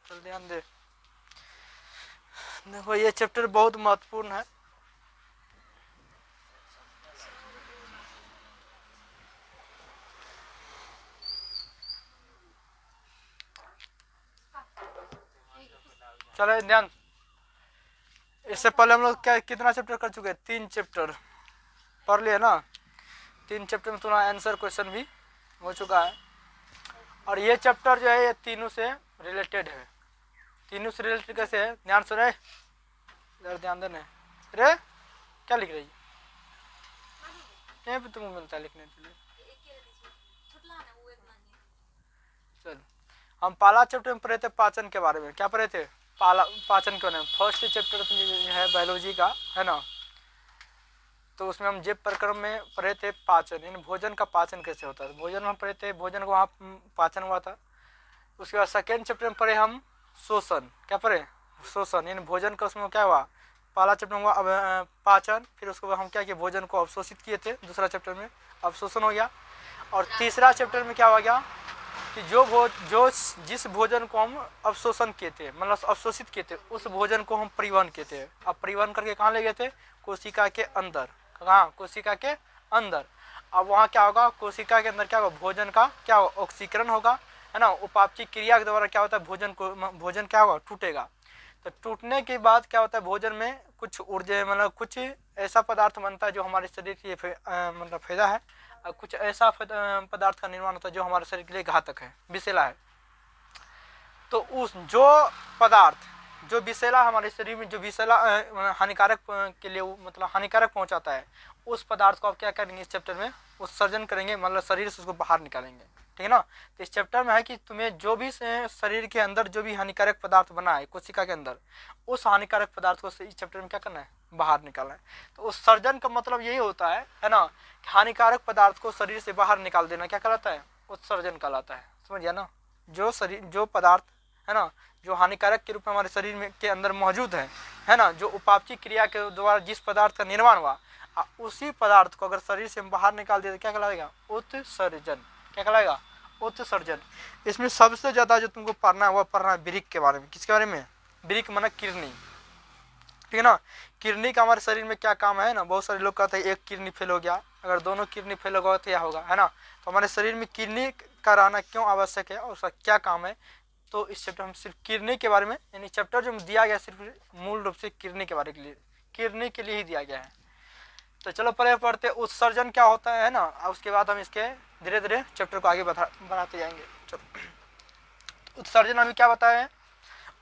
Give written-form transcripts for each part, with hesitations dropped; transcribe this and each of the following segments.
चल ध्यान दे। देखो ये चैप्टर बहुत महत्वपूर्ण है। चलो ध्यान, इससे पहले हम लोग क्या कितना चैप्टर कर चुके हैं? 3 चैप्टर पढ़ लिए ना। 3 चैप्टर में तुम्हारा आंसर क्वेश्चन भी हो चुका है। और ये चैप्टर जो है ये तीनों से रिलेटेड है। तीनों से रिलेटेड कैसे है? ध्यान से रहे, इधर ध्यान देना। रे क्या लिख रही है? यहाँ पे तुमको मिलता है लिखने के लिए। चल, हम पहला चैप्टर में पढ़े थे पाचन के बारे में। क्या पढ़े थे? पाचन के बारे में। फर्स्ट चैप्टर है बायोलॉजी का, है ना। तो उसमें हम जेब प्रक्रम में पढ़े थे पाचन, यानी भोजन का पाचन कैसे होता है। भोजन में पढ़े थे, भोजन को वहाँ पाचन हुआ था। उसके बाद सेकेंड चैप्टर में पढ़े हम शोषण। क्या पढ़े? शोषण, यानी भोजन का उसमें क्या हुआ? पहला चैप्टर में हुआ पाचन, फिर उसके बाद हम क्या किए? भोजन को अवशोषित किए थे। दूसरा चैप्टर में अवशोषण हो गया। और तीसरा चैप्टर में क्या हो गया कि जो जिस भोजन को हम अवशोषण किए थे, मतलब अवशोषित किए थे, उस भोजन को हम परिवहन किए थे। अब परिवहन करके कहाँ ले गए थे? कोशिका के अंदर। कहाँ? कोशिका के अंदर। अब वहाँ क्या होगा? कोशिका के अंदर क्या होगा? भोजन का क्या होगा? ऑक्सीकरण होगा, है ना। उपापचय क्रिया के द्वारा क्या होता है? भोजन क्या होगा? टूटेगा। तो टूटने के बाद क्या होता है? भोजन में कुछ ऊर्जा, मतलब कुछ ऐसा पदार्थ बनता है जो हमारे शरीर के लिए मतलब फायदा है, और कुछ ऐसा पदार्थ का निर्माण होता है जो हमारे शरीर के लिए घातक है, विषैला है। तो उस जो पदार्थ जो विषैला हमारे शरीर में, जो विषैला हानिकारक के लिए मतलब हानिकारक पहुंचाता है, उस पदार्थ को आप क्या करेंगे? इस चैप्टर में उत्सर्जन करेंगे, मतलब शरीर से उसको बाहर निकालेंगे। ठीक है ना। तो इस चैप्टर में है कि तुम्हें जो भी शरीर के अंदर जो भी हानिकारक पदार्थ बना है कोशिका के अंदर, उस हानिकारक पदार्थ को इस चैप्टर में क्या करना है? बाहर निकालना है। तो उत्सर्जन का मतलब यही होता है ना, कि हानिकारक पदार्थ को शरीर से बाहर निकाल देना क्या कहलाता है? उत्सर्जन कहलाता है। समझ गया ना। जो पदार्थ है ना, जो हानिकारक के रूप में हमारे शरीर में के अंदर मौजूद है ना, जो उपापचय क्रिया के द्वारा जिस पदार्थ का निर्माण हुआ, उसी पदार्थ को अगर शरीर से बाहर निकाल दिया तो क्या कहलाएगा? उत्सर्जन। क्या कहलाएगा? उत्सर्जन। इसमें सबसे ज्यादा जो तुमको पढ़ना है वो पढ़ना है वृक्क के बारे में। किसके बारे में? वृक्क माना किडनी। ठीक है ना। किडनी का हमारे शरीर में क्या काम है ना, बहुत सारे लोग कहते हैं एक किडनी फेल हो गया, अगर दोनों किडनी फेल होगा तो क्या होगा, है ना। तो हमारे शरीर में किडनी का रहना क्यों आवश्यक है और उसका क्या काम है, तो इस चैप्टर में सिर्फ किडनी के बारे में, यानी चैप्टर जो दिया गया सिर्फ मूल रूप से किडनी के बारे के लिए, किडनी के लिए ही दिया गया है। तो चलो पढ़ते उत्सर्जन क्या होता है ना, उसके बाद हम इसके धीरे धीरे चैप्टर को आगे बढ़ाते जाएंगे। चलो उत्सर्जन अभी क्या बताया है?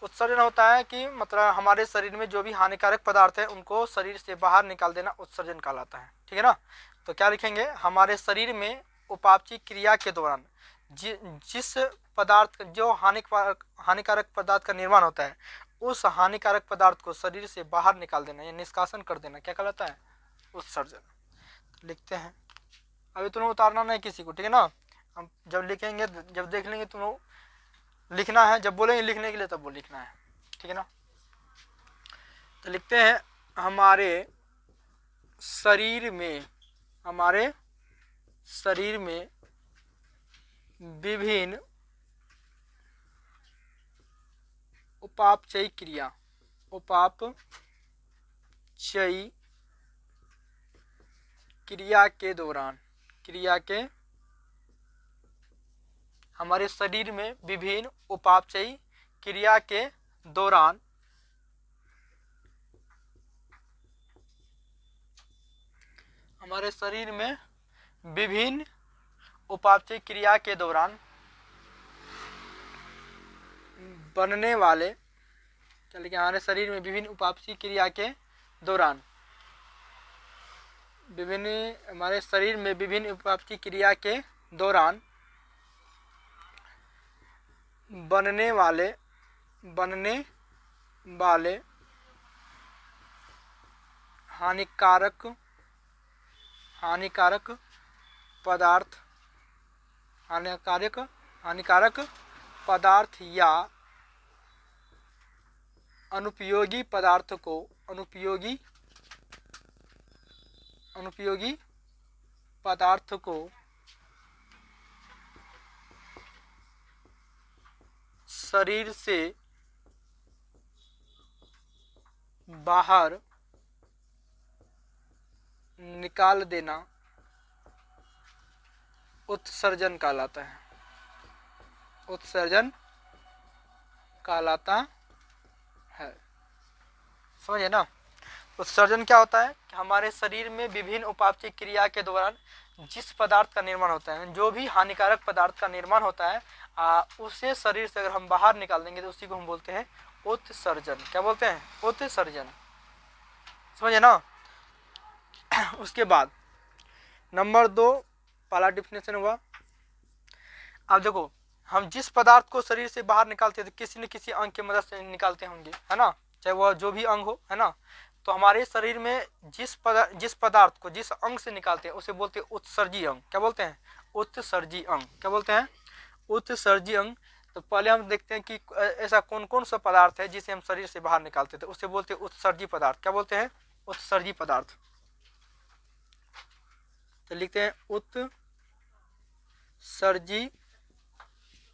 उत्सर्जन होता है कि मतलब हमारे शरीर में जो भी हानिकारक पदार्थ है उनको शरीर से बाहर निकाल देना उत्सर्जन कहलाता है। ठीक है ना। तो क्या लिखेंगे? हमारे शरीर में उपापचय क्रिया के दौरान जिस पदार्थ जो हानिकारक पदार्थ का निर्माण होता है, उस हानिकारक पदार्थ को शरीर से बाहर निकाल देना या निष्कासन कर देना क्या कहलाता है? उत्सर्जन। लिखते हैं। अभी तुम उतारना नहीं किसी को, ठीक है ना। हम जब लिखेंगे, जब देख लेंगे तुम लिखना है, जब बोलेंगे लिखने के लिए तब वो लिखना है। ठीक है ना। तो लिखते हैं हमारे शरीर में विभिन्न उपापचयी क्रिया के हमारे शरीर में विभिन्न उपापचयी क्रिया के दौरान हमारे शरीर में विभिन्न उपापचय क्रिया के दौरान बनने वाले, चलिए हमारे शरीर में विभिन्न उपापचय क्रिया के दौरान हमारे शरीर में विभिन्न उपापचय क्रिया के दौरान बनने वाले हानिकारक पदार्थ या अनुपयोगी पदार्थ को शरीर से बाहर निकाल देना उत्सर्जन कहलाता है। उत्सर्जन कहलाता है। समझे ना। उत्सर्जन क्या होता है कि हमारे शरीर में विभिन्न उपापचय क्रिया के दौरान जिस पदार्थ का निर्माण होता है, जो भी हानिकारक पदार्थ का निर्माण होता है, उसे शरीर से अगर हम बाहर निकाल देंगे तो उसी को हम बोलते हैं उत्सर्जन। क्या बोलते हैं? उत्सर्जन। समझे ना। उसके बाद नंबर 2 पहला डिफिनेशन हुआ। अब देखो, हम जिस पदार्थ को शरीर से बाहर निकालते हैं तो किसी न किसी अंग की मदद से निकालते होंगे, है ना, चाहे वह जो भी अंग हो, है ना। तो हमारे शरीर में जिस पदार्थ को जिस अंग से निकालते हैं उसे बोलते हैं उत्सर्जी अंग। क्या बोलते हैं? उत्सर्जी अंग। क्या बोलते हैं? उत्सर्जी अंग। तो पहले हम देखते हैं कि ऐसा कौन कौन सा पदार्थ है जिसे हम शरीर से बाहर निकालते थे, उसे बोलते हैं उत्सर्जी पदार्थ। क्या बोलते हैं? उत्सर्जी पदार्थ। तो लिखते हैं उत्सर्जी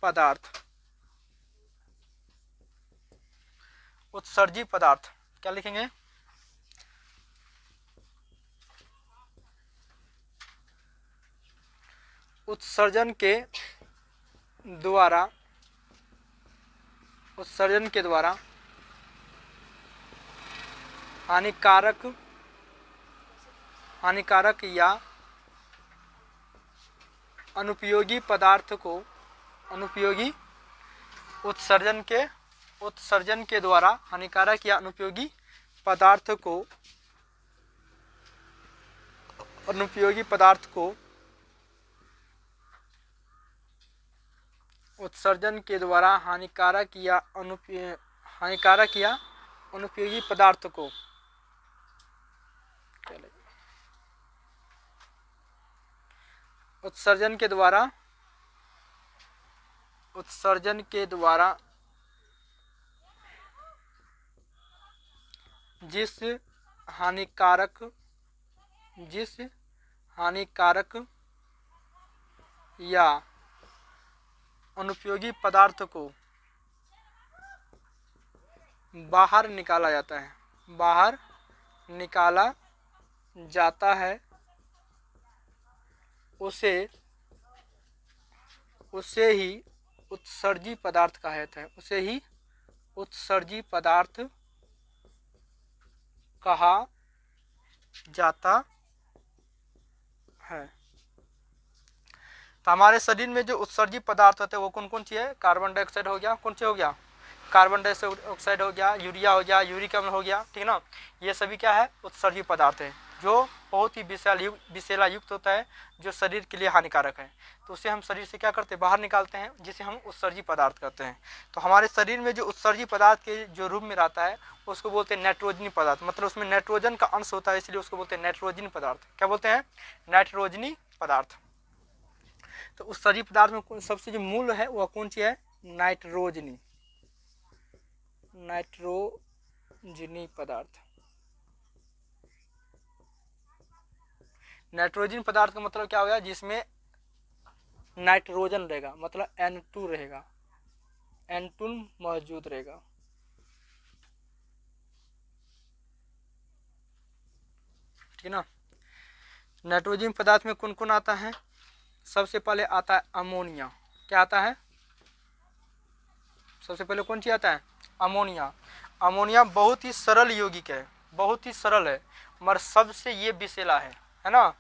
पदार्थ। उत्सर्जी पदार्थ क्या लिखेंगे? उत्सर्जन के द्वारा हानिकारक या अनुपयोगी पदार्थ को उत्सर्जन के द्वारा हानिकारक या अनुपयोगी पदार्थ को उत्सर्जन के द्वारा हानिकारक या अनुपयोगी पदार्थ को उत्सर्जन के द्वारा जिस हानिकारक या अनुपयोगी पदार्थ को बाहर निकाला जाता है उसे ही उत्सर्जी पदार्थ कहा जाता है। उसे ही उत्सर्जी पदार्थ कहा जाता है। तो हमारे शरीर में जो उत्सर्जी पदार्थ होते हैं वो कौन कौन सी है? कार्बन डाइऑक्साइड हो गया। कौन सी हो गया? कार्बन डाइऑक्साइड हो गया, यूरिया हो गया, यूरिक अम्ल हो गया, ठीक ना। ये सभी क्या है? उत्सर्जी पदार्थ है, जो बहुत ही विषैला युक्त होता है, जो शरीर के लिए हानिकारक है। तो उसे हम शरीर से क्या करते हैं? बाहर निकालते हैं, जिसे हम उत्सर्जी पदार्थ कहते हैं। तो हमारे शरीर में जो उत्सर्जी पदार्थ के जो रूप में रहता है उसको बोलते हैं नाइट्रोजनी पदार्थ। मतलब उसमें नाइट्रोजन का अंश होता है, इसलिए उसको बोलते हैं नाइट्रोजनी पदार्थ। क्या बोलते हैं? नाइट्रोजनी पदार्थ। तो उत्सर्जी पदार्थ में सबसे जो मूल है वह कौन सी है? नाइट्रोजनी पदार्थ। नाइट्रोजन पदार्थ का मतलब क्या होगा? जिसमें नाइट्रोजन रहेगा, मतलब N2 रहेगा, N2 मौजूद रहेगा। ठीक है ना। नाइट्रोजन पदार्थ में कौन कौन आता है? सबसे पहले आता है अमोनिया। क्या आता है? सबसे पहले कौन सी आता है? अमोनिया। अमोनिया बहुत ही सरल यौगिक है, बहुत ही सरल है, मगर सबसे ये विषैला है ना।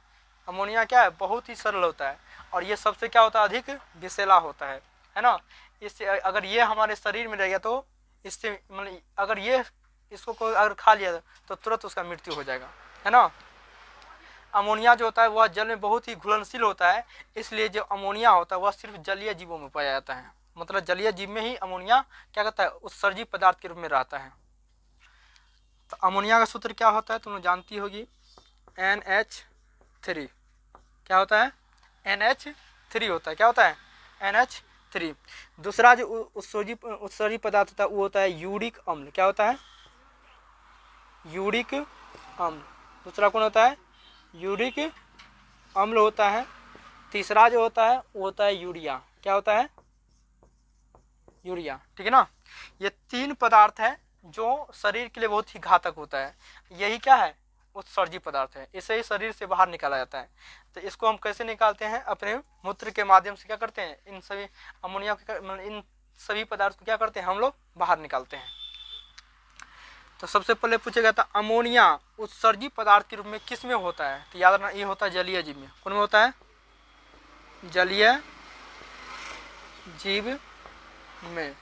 अमोनिया क्या है? बहुत ही सरल होता है, और ये सबसे क्या होता है? अधिक विषैला होता है ना। इससे अगर ये हमारे शरीर में रहेगा तो इससे मतलब अगर ये इसको कोई अगर खा लिया तो तुरंत उसका मृत्यु हो जाएगा, है ना। अमोनिया जो होता है वह जल में बहुत ही घुलनशील होता है, इसलिए जो अमोनिया होता है वह सिर्फ जलीय जीवों में पाया जाता है। मतलब जलीय जीव में ही अमोनिया क्या कहता है? उत्सर्जी पदार्थ के रूप में रहता है। तो अमोनिया का सूत्र क्या होता है? तुम जानती होगी, NH3। क्या होता है? NH3 होता है। क्या होता है? NH3। दूसरा जो उत्सर्जी पदार्थ होता है वो होता है यूरिक अम्ल। क्या होता है? यूरिक अम्ल। दूसरा कौन होता है? यूरिक अम्ल होता है। तीसरा जो होता है वो होता है यूरिया। क्या होता है? यूरिया। ठीक है ना। ये 3 पदार्थ है जो शरीर के लिए बहुत ही घातक होता है, यही क्या है, उत्सर्जी पदार्थ है। इसे ही शरीर से बाहर निकाला जाता है। तो इसको हम कैसे निकालते हैं, अपने मूत्र के माध्यम से क्या करते हैं, इन सभी अमोनिया इन सभी पदार्थ को क्या करते हैं हम लोग बाहर निकालते हैं। तो सबसे पहले पूछा गया था अमोनिया उत्सर्जी पदार्थ के रूप में किस में होता है, तो याद रखना ये होता है जलीय जीव में। कौन में होता है, जलीय जीव में,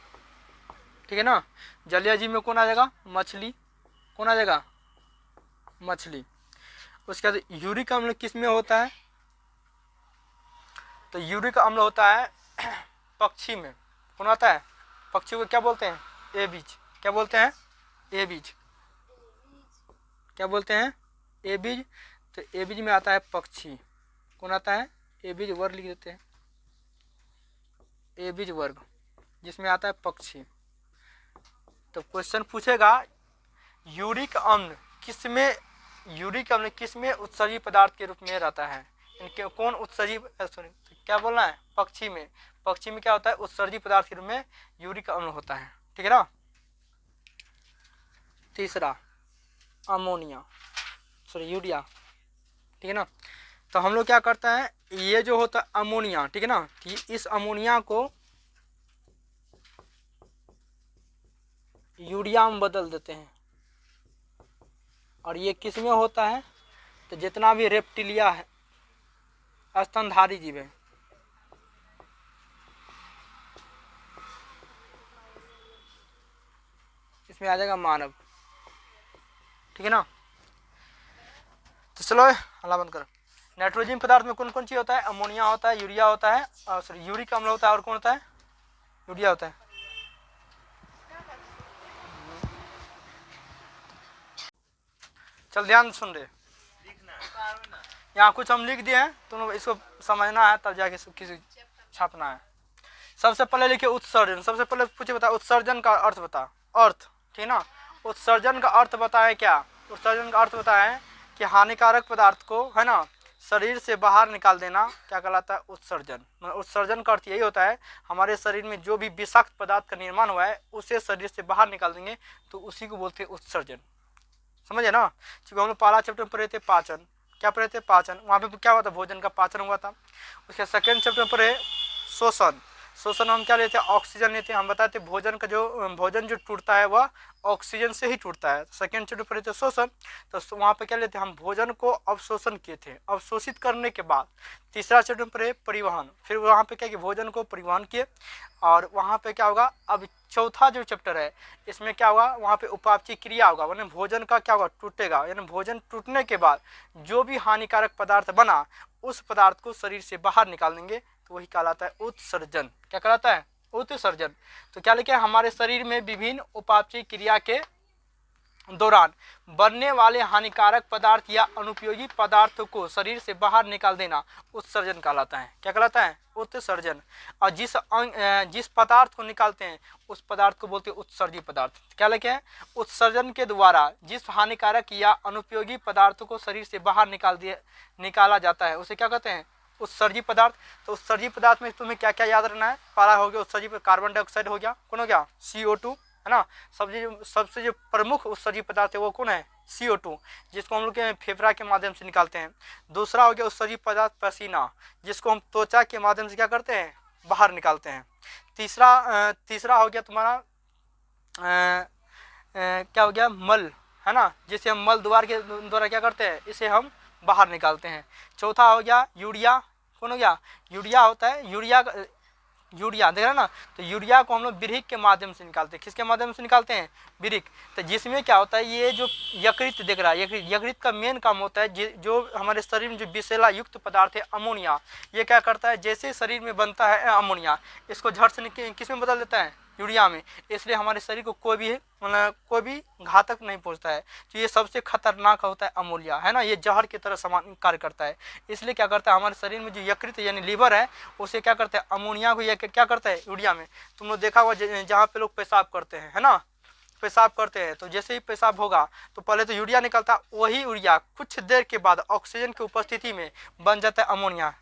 ठीक है ना। जलीय जीव में कौन आ जाएगा, मछली, कौन आ जाएगा, मछली। उसके बाद यूरिक अम्ल किस में होता है, तो यूरिक अम्ल होता है पक्षी में। कौन आता है, पक्षी को क्या बोलते हैं, ए बीज, क्या बोलते हैं, ए बीज, क्या बोलते हैं, ए बीज। तो ए बीज में आता है पक्षी, कौन आता है, ए बीज वर्ग लिख देते हैं, ए बीज वर्ग, जिसमें आता है पक्षी। तो क्वेश्चन पूछेगा यूरिक अम्ल किसमें, यूरिक अम्ल किसमें उत्सर्जी पदार्थ के रूप में रहता है, इनके कौन उत्सर्जी, सॉरी क्या बोलना है, पक्षी में। पक्षी में क्या होता है, उत्सर्जी पदार्थ के रूप में यूरिक अम्ल होता है, ठीक है ना। तीसरा अमोनिया, सॉरी यूरिया, ठीक है ना। तो हम लोग क्या करता है, ये जो होता है अमोनिया, ठीक है ना, इस अमोनिया को यूरिया में बदल देते हैं। और ये किस में होता है, तो जितना भी रेप्टिलिया है, स्तनधारी जीव है, इसमें आ जाएगा मानव, ठीक है ना। तो चलो हल्ला बंद करो। नाइट्रोजन पदार्थ में कौन कौन चीज होता है, अमोनिया होता है, यूरिया होता है, और सॉरी यूरिक अम्ल होता है, और कौन होता है, यूरिया होता है। चल ध्यान सुन रहे, यहाँ कुछ हम लिख दिए हैं, तुम इसको समझना है तब जाके किसी छापना है। सबसे पहले लिखिए उत्सर्जन, सबसे पहले पूछे बता उत्सर्जन का अर्थ बता, अर्थ, ठीक ना। उत्सर्जन का अर्थ बताए क्या, उत्सर्जन का अर्थ बताए कि हानिकारक पदार्थ को, है ना, शरीर से बाहर निकाल देना क्या कहलाता है, उत्सर्जन। मतलब उत्सर्जन का अर्थ यही होता है हमारे शरीर में जो भी विषाक्त पदार्थ का निर्माण हुआ है उसे शरीर से बाहर निकाल देंगे तो उसी को बोलते हैं उत्सर्जन, समझे ना। क्योंकि हम लोग पहला चैप्टर में पढ़े थे पाचन, क्या पढ़े थे, पाचन, वहाँ पे क्या हुआ था, भोजन का पाचन हुआ था। उसके सेकेंड चैप्टर में पढ़े शोषण, शोषण हम क्या लेते हैं, ऑक्सीजन लेते हैं। हम बताते हैं भोजन जो टूटता है वह ऑक्सीजन से ही टूटता है। सेकेंड चैप्टर पढ़े थे शोषण, तो वहाँ पे क्या लेते हैं, हम भोजन को अवशोषण किए थे, अवशोषित करने के बाद। तीसरा चैप्टर पढ़े परिवहन, फिर वहाँ पे क्या कि भोजन को परिवहन किए, और वहाँ पे क्या होगा, अब चौथा जो चैप्टर है इसमें क्या होगा, वहाँ पे उपापचय क्रिया होगा, यानी भोजन का क्या होगा, टूटेगा, यानी भोजन टूटने के बाद जो भी हानिकारक पदार्थ बना उस पदार्थ को शरीर से बाहर निकाल देंगे तो वही कहलाता है उत्सर्जन। क्या कहलाता है, उत्सर्जन। तो क्या लिखे, हमारे शरीर में विभिन्न उपापचय क्रिया के दौरान बनने वाले हानिकारक पदार्थ या अनुपयोगी पदार्थों को शरीर से बाहर निकाल देना उत्सर्जन कहलाता है। क्या कहलाता है, उत्सर्जन। और जिस पदार्थ को निकालते हैं उस पदार्थ को बोलते हैं उत्सर्जी पदार्थ। क्या लिखे, उत्सर्जन के द्वारा जिस हानिकारक या अनुपयोगी पदार्थों को शरीर से बाहर निकाला जाता है उसे क्या कहते हैं, उत्सर्जी पदार्थ। तो उत्सर्जी पदार्थ में तुम्हें क्या क्या याद रखना है, पहला हो गया उत्सर्जी, कार्बन डाइऑक्साइड हो गया, कौन हो गया, CO2, है ना। सबसे जो प्रमुख उत्सर्जी पदार्थ है वो कौन है, CO2, जिसको हम लोग के फेफड़ा के माध्यम से निकालते हैं। दूसरा हो गया उत्सर्जी पदार्थ पसीना, जिसको हम त्वचा के माध्यम से क्या करते हैं, बाहर निकालते हैं। तीसरा हो गया तुम्हारा क्या हो गया, मल, है ना, जिसे हम मल द्वार के द्वारा क्या करते हैं, इसे हम बाहर निकालते हैं। चौथा हो गया यूरिया, कौन हो गया, यूरिया होता है, यूरिया देख रहे हैं ना। तो यूरिया को हम लोग विरिक के माध्यम से निकालते हैं, किसके माध्यम से निकालते हैं, विरिक। तो जिसमें क्या होता है, ये जो यकृत दिख रहा है, यकृत का मेन काम होता है जो हमारे शरीर में जो विषैला युक्त पदार्थ है अमोनिया, ये क्या करता है, जैसे शरीर में बनता है अमोनिया, इसको झट से किस में बदल देता है, यूरिया में। इसलिए हमारे शरीर को कोई भी घातक नहीं पहुंचता है। तो ये सबसे खतरनाक होता है अमोनिया, है ना, ये जहर की तरह समान कार्य करता है। इसलिए क्या करता है, हमारे शरीर में जो यकृत यानी लीवर है उसे क्या करता है, अमोनिया को क्या करता है, यूरिया में। तुम लोग देखा हुआ जहाँ पे लोग पेशाब करते हैं, है ना, पेशाब करते हैं तो जैसे ही पेशाब होगा तो पहले तो यूरिया निकलता, वही यूरिया कुछ देर के बाद ऑक्सीजन की उपस्थिति में बन जाता है अमोनिया।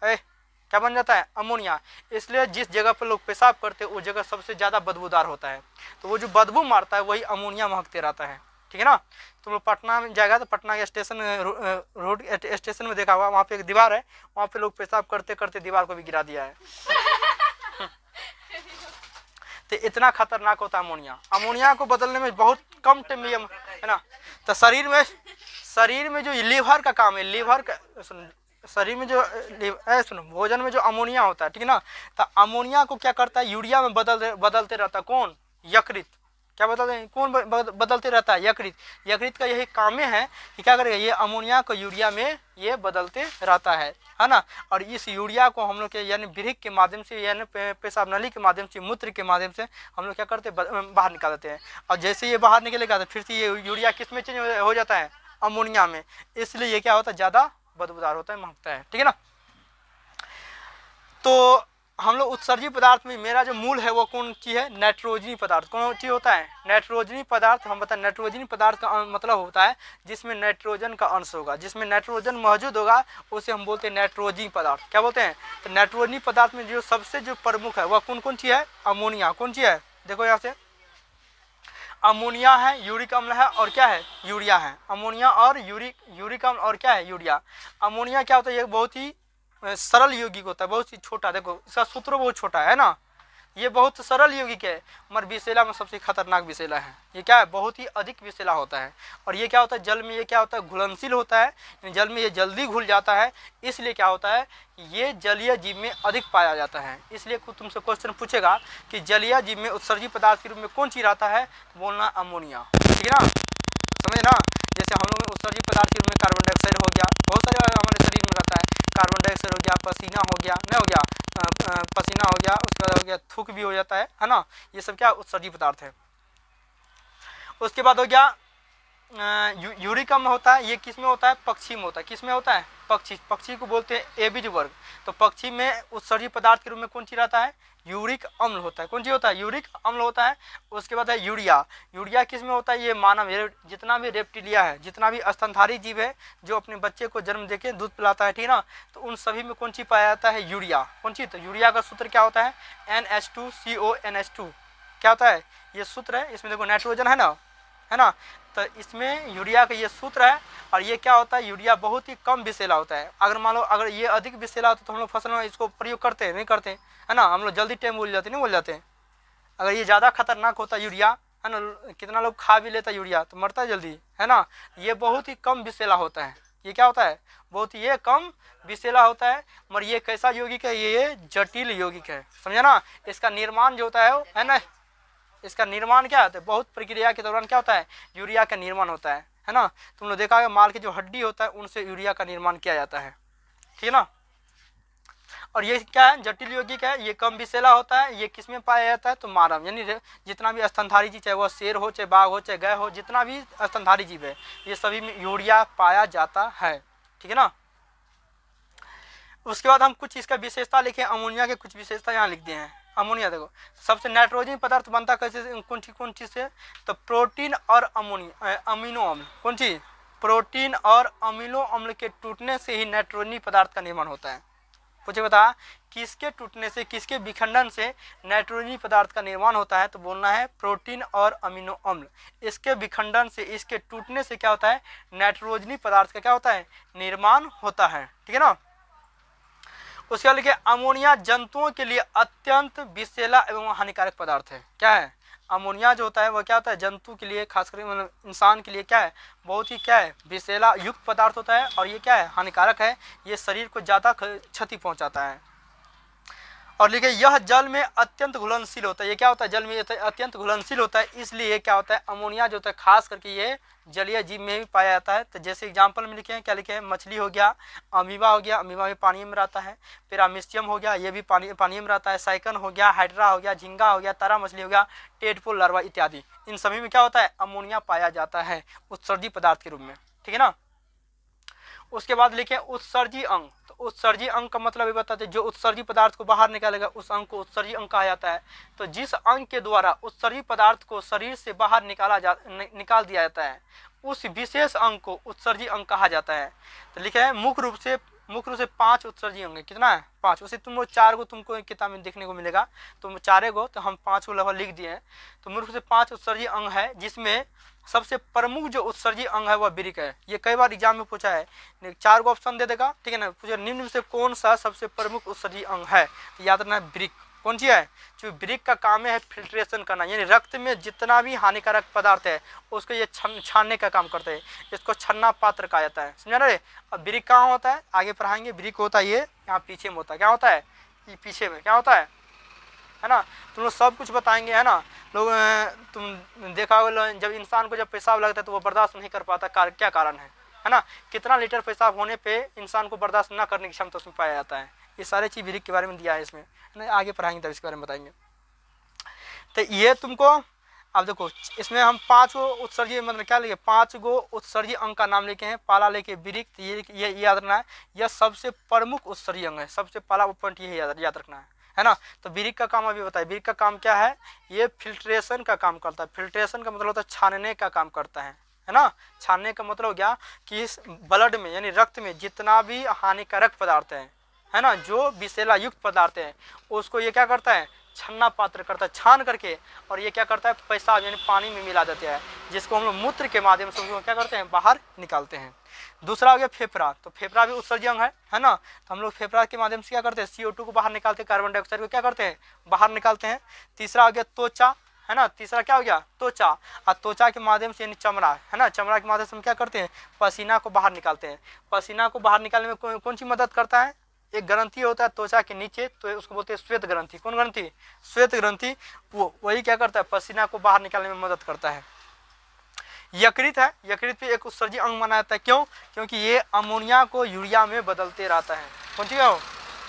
क्या बन जाता है, अमोनिया। इसलिए जिस जगह पर लोग पेशाब करते हैं उस जगह सबसे ज़्यादा बदबूदार होता है, तो वो जो बदबू मारता है वही अमोनिया महकते रहता है, ठीक है ना। तुम लोग पटना में जाएगा तो पटना के स्टेशन रोड स्टेशन में देखा होगा, वहाँ पे एक दीवार है, वहाँ पे लोग पेशाब करते करते दीवार को भी गिरा दिया है। तो इतना खतरनाक होता है अमोनिया। अमोनिया को बदलने में बहुत कम टाइम में है ना। तो शरीर में जो लीवर का काम है, लीवर का शरीर में जो सुनो भोजन में जो अमोनिया होता है, ठीक है ना, तो अमोनिया को क्या करता है, यूरिया में बदलते रहता है। कौन, यकृत। क्या बदलते हैं, कौन बदलते रहता है, यकृत। यकृत का यही काम है कि क्या करेगा, ये अमोनिया को यूरिया में ये बदलते रहता है ना। और इस यूरिया को हम लोग के यानी वृक्क के माध्यम से यानी पेशाब नली के माध्यम से, मूत्र के माध्यम से हम लोग क्या करते हैं, बाहर निकाल देते हैं। और जैसे ये बाहर निकलेगा तो फिर से ये यूरिया किस में चेंज हो जाता है, अमोनिया में। इसलिए ये क्या होता है, ज़्यादा बदबूदार होता है, महकता है, ठीक है ना। तो हम लोग उत्सर्जी पदार्थ में मेरा जो मूल है वो कौन चीज़ है, नाइट्रोजनी पदार्थ। कौन चीज़ होता है, नाइट्रोजनी पदार्थ। हम बताएं नाइट्रोजनी पदार्थ का मतलब होता है जिसमें नाइट्रोजन का अंश होगा, जिसमें नाइट्रोजन मौजूद होगा उसे हम बोलते हैं नाइट्रोजनी पदार्थ। क्या बोलते हैं, तो नाइट्रोजनी पदार्थ में जो सबसे जो प्रमुख है वह कौन कौन चीज़ है, अमोनिया। कौन चीज़ है, देखो यहाँ से, अमोनिया है, यूरिक अम्ल है, और क्या है, यूरिया है। अमोनिया और यूरिक अम्ल और क्या है, यूरिया। अमोनिया क्या होता है, ये बहुत ही सरल यौगिक होता है, बहुत ही छोटा। देखो इसका सूत्र बहुत छोटा है ना, ये बहुत सरल यौगिक है, मगर विषैला में सबसे खतरनाक विषैला है। ये क्या है, बहुत ही अधिक विषैला होता है। और ये क्या होता है, जल में ये क्या होता है, घुलनशील होता है, जल में ये जल्दी घुल जाता है। इसलिए क्या होता है, ये जलीय जीव में अधिक पाया जाता है। इसलिए तुमसे क्वेश्चन पूछेगा कि जलीय जीव में उत्सर्जी पदार्थ के रूप में कौन चीज रहता है, बोलना अमोनिया, ठीक है ना, समझे ना। जैसे हम लोग में उत्सर्जी पदार्थ के रूप में कार्बन डाइऑक्साइड हो गया, बहुत सारे हमारे शरीर में रहता है। कार्बन डाइऑक्साइड हो गया, पसीना हो गया, नहीं हो गया, पसीना हो गया, उसके बाद हो गया थूक भी हो जाता है ना। ये सब क्या उत्सर्जी पदार्थ है। उसके बाद हो गया यूरिक अम्ल होता है। ये किस में होता है, पक्षी में होता है। किस में होता है, पक्षी को बोलते हैं एबिज वर्ग। तो पक्षी में उत्सर्जी पदार्थ के रूप में कौन चीज रहता है, यूरिक अम्ल होता है। कौन चीज होता है, यूरिक अम्ल होता है। उसके बाद है यूरिया। यूरिया किस में होता है, ये मानव जितना भी रेप्टिलिया है, जितना भी स्तनधारी जीव है जो अपने बच्चे को जन्म देके दूध पिलाता है, ठीक है ना, तो उन सभी में कौन चीज पाया जाता है, यूरिया। कौन चीज, तो यूरिया का सूत्र क्या होता है, NH2CONH2। क्या होता है, ये सूत्र है। इसमें देखो नाइट्रोजन है ना, तो इसमें यूरिया का ये सूत्र है। और ये क्या होता है, यूरिया बहुत ही कम विषैला होता है। अगर मान लो अगर ये अधिक विषैला होता तो हम लोग फसल में इसको प्रयोग करते हैं, नहीं करते, है ना, हम लोग जल्दी टाइम भूल जाते, नहीं भूल जाते। अगर ये ज़्यादा खतरनाक होता यूरिया, है ना, कितना लोग खा भी लेता यूरिया तो मरता है जल्दी, है ना। ये बहुत ही कम विषैला होता है। ये क्या होता है, बहुत ही ये कम विषैला होता है। मगर ये कैसा यौगिक है, ये जटिल यौगिक है, समझा ना। इसका निर्माण जो होता है ना, इसका निर्माण क्या होता है, बहुत प्रक्रिया के दौरान क्या होता है, यूरिया का निर्माण होता है ना। तुम लोग देखा है माल की जो हड्डी होता है उनसे यूरिया का निर्माण किया जाता है, ठीक है ना। और ये क्या है, जटिल यौगिक है, ये कम विषैला होता है। ये किस में पाया जाता है, तो मानव यानी जितना भी स्तनधारी जीव, चाहे वह शेर हो, चाहे बाघ हो, चाहे गाय हो, जितना भी स्तनधारी जीव है ये सभी में यूरिया पाया जाता है, ठीक है ना। उसके बाद हम कुछ इसका विशेषता लिखे, अमोनिया के कुछ विशेषता यहाँ लिख दिए हैं। अमोनिया देखो सबसे नाइट्रोजन पदार्थ बनता कैसे, कौन चीज से, तो प्रोटीन और अमीनो अम्ल। कौन चीज, प्रोटीन और अमीनो अम्ल के टूटने से ही नाइट्रोजनी पदार्थ का निर्माण होता है। मुझे बता किसके टूटने से, किसके विखंडन से नाइट्रोजनी पदार्थ का निर्माण होता है, तो बोलना है प्रोटीन और अमीनो अम्ल। इसके विखंडन से, इसके टूटने से क्या होता है, नाइट्रोजनी पदार्थ का क्या होता है, निर्माण होता है, ठीक है ना। उसके बाद लिखिए अमोनिया जंतुओं के लिए अत्यंत विषैला एवं हानिकारक पदार्थ है। क्या है, अमोनिया जो होता है वह क्या होता है, जंतु के लिए, खासकर मतलब इंसान के लिए क्या है, बहुत ही क्या है, विषैला युक्त पदार्थ होता है। और ये क्या है, हानिकारक है, ये शरीर को ज़्यादा क्षति पहुंचाता है। और लिखिए यह जल में अत्यंत घुलनशील होता है। ये क्या होता है, जल में अत्यंत घुलनशील होता है। इसलिए क्या होता है, अमोनिया जो होता है खास करके ये जलीय जीव में भी पाया जाता है। तो जैसे एग्जांपल में लिखे हैं, क्या लिखे हैं, मछली हो गया, अमीबा हो गया, अमीबा भी पानी में रहता है, पैरामीशियम हो गया, ये भी पानी में रहता है, साइकन हो गया, हाइड्रा हो गया, झींगा हो गया, तारा मछली हो गया, टेडपोल लार्वा इत्यादि, इन सभी में क्या होता है, अमोनिया पाया जाता है उत्सर्जी पदार्थ के रूप में, ठीक है ना। उसके बाद लिखे उत्सर्जी अंग। तो उत्सर्जी अंग का मतलब ये बताते हैं, जो उत्सर्जी पदार्थ को बाहर निकालेगा उस अंग को उत्सर्जी अंग कहा जाता है। तो जिस अंग के द्वारा उत्सर्जी पदार्थ को शरीर से बाहर निकाल दिया जाता है उस विशेष अंग को उत्सर्जी अंग कहा जाता है। तो लिखे हैं मुख्य रूप से मुख्य रूप से 5 उत्सर्जी अंग है। कितना है? 5। उसे तुम 4 को तुमको किताब में देखने को मिलेगा, तुम 4 को, तो हम 5 को लगभग लिख दिए हैं। तो मुख्य रूप से 5 उत्सर्जी अंग है, जिसमें सबसे प्रमुख जो उत्सर्जी अंग है वह वृक्क है। ये कई बार एग्जाम में पूछा है, 4 को ऑप्शन दे देगा, ठीक है ना। पूछा निम्न में से कौन सा सबसे प्रमुख उत्सर्जी अंग है, तो याद रखना है वृक्क। कौन सी है? जो वृक्क का काम है फिल्ट्रेशन करना, यानी रक्त में जितना भी हानिकारक पदार्थ है उसको ये छानने का काम करते हैं। इसको छन्ना पात्र कहा जाता है, समझा रहे। अब वृक्क कहाँ होता है, आगे पढ़ाएंगे। वृक्क होता है ये यहाँ पीछे में होता है। क्या होता है? ये पीछे में क्या होता है ना। तुम लोग सब कुछ बताएंगे, है ना। लोग तुम देखा होगा जब इंसान को जब पेशाब लगता है तो वो बर्दाश्त नहीं कर पाता, क्या कारण है ना। कितना लीटर पेशाब होने पे इंसान को बर्दाश्त ना करने की क्षमता उसमें पाया जाता है। ये सारे चीज वृक्क के बारे में दिया है इसमें, है ना। आगे पढ़ाएंगे तब इसके बारे में बताएंगे। तो ये तुमको अब देखो, इसमें हम 5 गो उत्सर्जी मतलब क्या लेके 5 गो उत्सर्जी अंग का नाम लेके हैं। पाला लेके वृक्क, ये याद रखना है, यह सबसे प्रमुख उत्सर्जी अंग है। सबसे पहला पॉइंट ये याद रखना है ना। तो वृक्क का काम अभी बताइए, वृक्क का काम क्या है? ये फिल्ट्रेशन का काम करता है। फिल्ट्रेशन का मतलब होता है छानने का काम करता है ना। छानने का मतलब क्या कि इस ब्लड में यानी रक्त में जितना भी हानिकारक पदार्थ है ना, जो विषैला युक्त पदार्थ है, उसको ये क्या करता है? छन्ना पात्र करता है, छान करके, और ये क्या करता है? पेशाब यानी पानी में मिला देता है, जिसको हम लोग मूत्र के माध्यम से क्या करते हैं? बाहर निकालते हैं। दूसरा हो गया फेफड़ा। तो फेफड़ा भी उत्सर्जी अंग है ना। तो हम लोग फेफड़ा के माध्यम से क्या करते हैं? CO2 को बाहर निकालते हैं, कार्बन डाइऑक्साइड को क्या करते हैं? बाहर निकालते हैं। तीसरा हो गया त्वचा, है ना। तीसरा क्या हो गया? त्वचा। और त्वचा के माध्यम से यानी चमड़ा, है ना। चमड़ा के माध्यम से हम क्या करते हैं? पसीना को बाहर निकालते हैं। पसीना को बाहर निकालने में कौन सी मदद करता है? एक ग्रंथि होता है त्वचा के नीचे, तो उसको बोलते हैं श्वेत ग्रंथि। कौन ग्रंथि? श्वेत ग्रंथि। वही क्या करता है? पसीना को बाहर निकालने में मदद करता है। यकृत है, यकृत भी एक उत्सर्जी अंग माना जाता है। क्यों? क्योंकि ये अमोनिया को यूरिया में बदलते रहता है। कौन सी हो?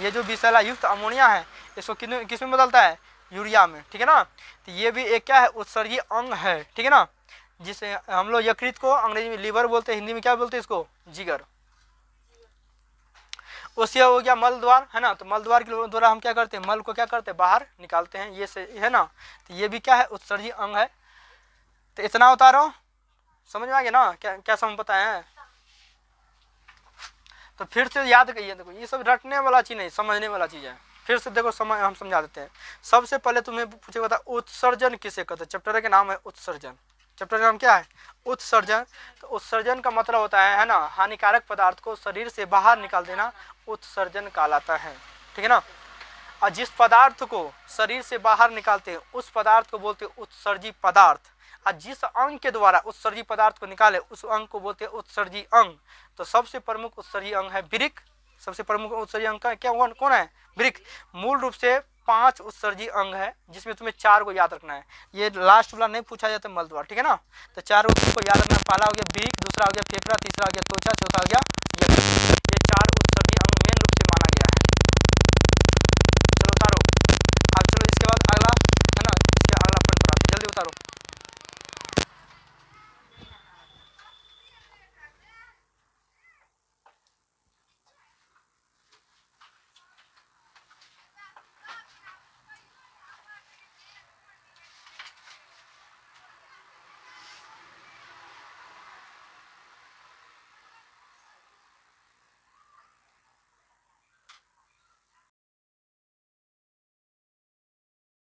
ये जो विषैला युक्त अमोनिया है, इसको किस में बदलता है? यूरिया में, ठीक है ना। तो ये भी एक क्या है? उत्सर्जी अंग है, ठीक है ना। जिसे हम लोग यकृत को अंग्रेजी में लीवर बोलते हैं, हिंदी में क्या बोलते हैं इसको? जिगर। उससे हो गया मल द्वार, है ना। तो मल द्वार के द्वारा हम क्या करते हैं? मल को क्या करते हैं? बाहर निकालते हैं, ये से, है ना। तो ये भी क्या है? उत्सर्जी अंग है। तो इतना बता रहा हूँ, समझ में आ गया ना? क्या समझ बताए हैं? तो फिर से याद करिए, देखो ये सब रटने वाला चीज नहीं, समझने वाला चीज है। फिर से देखो हम समझा देते हैं। सबसे पहले तुम्हें पूछे बता उत्सर्जन किसे कहते हैं? चैप्टर का नाम है उत्सर्जन। चैप्टर का नाम क्या है? उत्सर्जन। तो उत्सर्जन का मतलब होता है ना, हानिकारक पदार्थ को शरीर से बाहर निकाल देना उत्सर्जन कहलाता है, ठीक है ना। और जिस पदार्थ को शरीर से बाहर निकालते हैं उस पदार्थ को बोलते हैं उत्सर्जी पदार्थ। और जिस अंग के द्वारा उत्सर्जी पदार्थ को निकाले उस अंग को बोलते हैं उत्सर्जी अंग। तो सबसे प्रमुख उत्सर्जी अंग है वृक्क। सबसे प्रमुख उत्सर्जी अंग का क्या कौन है? वृक्क। मूल रूप से 5 उत्सर्जी अंग है, जिसमें तुम्हें 4 को याद रखना है। ये लास्ट वाला नहीं पूछा जाता मल द्वार, ठीक है ना। तो 4 को तुमको याद रखना। पहला हो गया वृक्क, दूसरा हो गया फेफड़ा, तीसरा हो गया त्वचा, चौथा हो गया यकृत।